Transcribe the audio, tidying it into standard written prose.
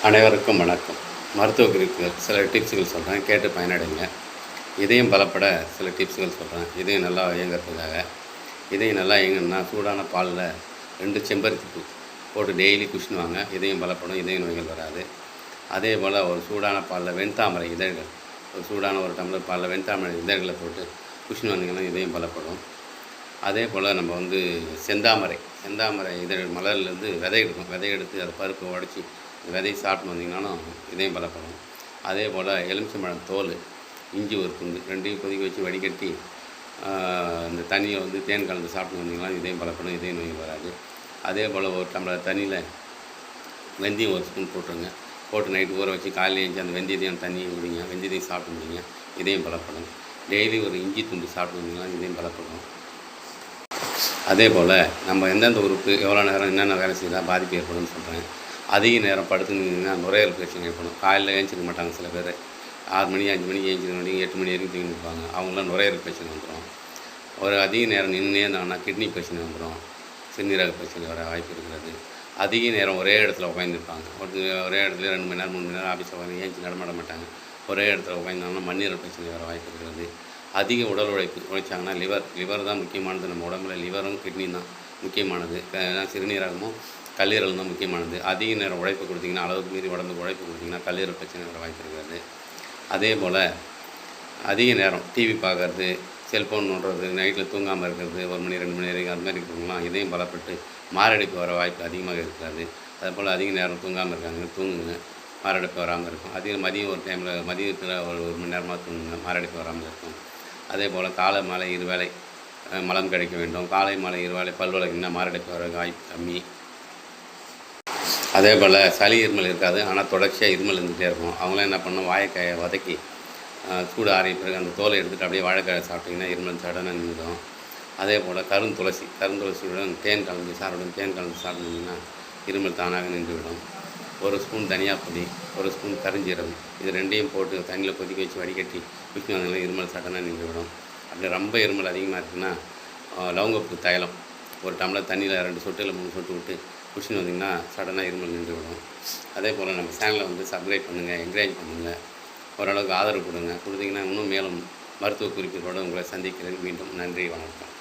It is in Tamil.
அனைவருக்கும் வணக்கம். மருத்துவ குறிப்புகள் சில டிப்ஸுகள் சொல்கிறேன், கேட்டு பயனடைங்க. இதயம் பலப்பட சில டிப்ஸுகள் சொல்கிறேன், இதயம் நல்லா இயங்கிறதுக்காக. இதயம் நல்லா இயங்கணும்னா சூடான பாலில் 2 செம்பருத்தி பூ போட்டு டெய்லி குடிச்சுன்னு இதயம் பலப்படும், இதய நோய்கள் வராது. அதே போல் ஒரு சூடான பாலில் வெண்தாமரை இதழ்கள், ஒரு சூடான ஒரு டம்ளர் பாலில் வெண்தாமரை இதழ்களை போட்டு குடிச்சுன்னு வந்தீங்கன்னா இதயம் பலப்படும். அதே போல் நம்ம செந்தாமரை இதழ் மலர்லேருந்து விதை எடுக்கும், விதை எடுத்து அதை பருப்பை உடச்சி விதையை சாப்பிட்டு வந்தீங்கன்னாலும் இதயம் பலப்படும். அதே போல் எலுமிச்சம்பழம் தோல், இஞ்சி ஒரு துண்டு, ரெண்டையும் கொதிக்க வச்சு வடிகட்டி இந்த தண்ணியை தேன் கலந்து சாப்பிட்டு வந்தீங்கன்னா இதயம் பலப்படும், இதய நோய் வராது. அதே போல் ஒரு டம்ளர் தண்ணியில் வெந்தயம் ஒரு ஸ்பூன் போட்டுருங்க, போட்டு நைட்டு ஊற வச்சு காலையில் எழுந்து அந்த வெந்தயத்தையும் தண்ணியை விடுங்க, வெந்தயத்தையும் சாப்பிட்டு முடியுங்க, இதயம் பலப்படும். டெய்லி ஒரு இஞ்சி துண்டு சாப்பிட்டு வந்தீங்கன்னா இதயம் பலப்படும். அதே போல் நம்ம எந்தெந்த உறுப்பு எவ்வளோ நேரம் என்னென்ன வேலை செய்தால் பாதிப்பு ஏற்படும்னு சொல்கிறேன். அதிக நேரம் படுத்துனீங்கன்னா நுரையீரல் பிரச்சனை ஏற்படும். காலையில் ஏஞ்சிக்க மாட்டாங்க சில பேர், 6 மணி 5 மணிக்கு ஏஞ்சிக்க 8 மணி வரைக்கும் தூங்கி நிற்பாங்க. அவங்களாம் நுரையீரல் பிரச்சனை வந்துடும். ஒரு அதிக நேரம் நின்றுனே இருந்தாங்கன்னா கிட்னி பிரச்சனை வந்துடும், சிறுநீரக பிரச்சனை வர வாய்ப்பு இருக்கிறது. அதிக நேரம் ஒரே இடத்துல உட்காந்துருப்பாங்க, ஒரே இடத்துல 2 மணி நேரம் 3 மணி நேரம் ஆஃபீஸில் உட்காந்து ஏஞ்சி நடமாட மாட்டாங்க, ஒரே இடத்துல உட்காந்தாங்கன்னா மண்ணீரல் பிரச்சனை வர வாய்ப்பு இருக்கிறது. அதிக உடல் உழைச்சாங்கன்னா லிவர் தான் முக்கியமானது. நம்ம உடம்புல லிவரும் கிட்னி தான் முக்கியமானது. சிறுநீரகமும் கல்லீரல் தான் முக்கியமானது. அதிக நேரம் உழைப்பு கொடுத்திங்கன்னா, அளவுக்கு மீறி உடம்புக்கு உழைப்பு கொடுத்திங்கன்னா கல்லீரல் பிரச்சனை வர வாய்ப்பு இருக்கிறது. அதே போல் அதிக நேரம் டிவி பார்க்குறது, செல்ஃபோன் நோண்டுறது, நைட்டில் தூங்காமல் இருக்கிறது, 1 மணி 2 மணி வரைக்கும் அது மாதிரி இருக்கிறவங்களாம் இதயம் பலப்பட்டு மாரடைப்பு வர வாய்ப்பு அதிகமாக இருக்கிறது. அதே போல் அதிக நேரம் தூங்காமல் இருக்காங்க, தூங்குங்க, மாரடைப்பு வராமல் இருக்கும். மதியம் ஒரு டைமில் மதியத்தில் ஒரு 1 மணி நேரமாக தூங்குங்க, மாரடைப்பு வராமல் இருக்கும். அதே போல் காலை மாலை இருவேளை மலம் கழிக்க வேண்டும். காலை மாலை இருவேளை பல் விளக்கினா மாரடைப்பு வர வாய்ப்பு கம்மி. அதே போல் சளி இருமல் இருக்காது, ஆனால் தொடர்ச்சியாக இருமல் இருந்துகிட்டே இருக்கும். அவங்களாம் என்ன பண்ணணும், வாழைக்காயை வதக்கி சூடு ஆறிய பிறகு அந்த தோலை எடுத்துகிட்டு அப்படியே வாழைக்காயை சாப்பிட்டிங்கன்னா இருமல் சடனாக நின்றுடும். அதே போல் கருந்துளசியுடன் தேன் கலந்து சாப்பிட்டிங்கன்னா இருமல் தானாக நின்றுவிடும். 1 ஸ்பூன் தனியா பொடி, 1 ஸ்பூன் கருஞ்சீரகம், இது 2ஐயும் போட்டு தண்ணியில் கொதிக்க வச்சு வடிகட்டி குடிச்சு வந்தீங்கன்னா இருமல் சடனாக நின்றுவிடும். அப்படி ரொம்ப இருமல் அதிகமாக இருக்குன்னா லவங்கப்பூ தைலம் ஒரு டம்ளர் தண்ணியில் 2 சொட்டு இல்லை 3 சொட்டு விட்டு குடிச்சுன்னு வந்தீங்கன்னா சடனாக இருமல் நின்றுவிடும். அதே போல் நம்ம சேனலை சப்ஸ்கிரைப் பண்ணுங்கள், என்கரேஜ் பண்ணுங்கள், ஓரளவுக்கு ஆதரவு கொடுத்தீங்கன்னா இன்னும் மேலும் மருத்துவ குறிப்புகளோடு உங்களை சந்திக்கிறேன். மீண்டும் நன்றி, வணக்கம்.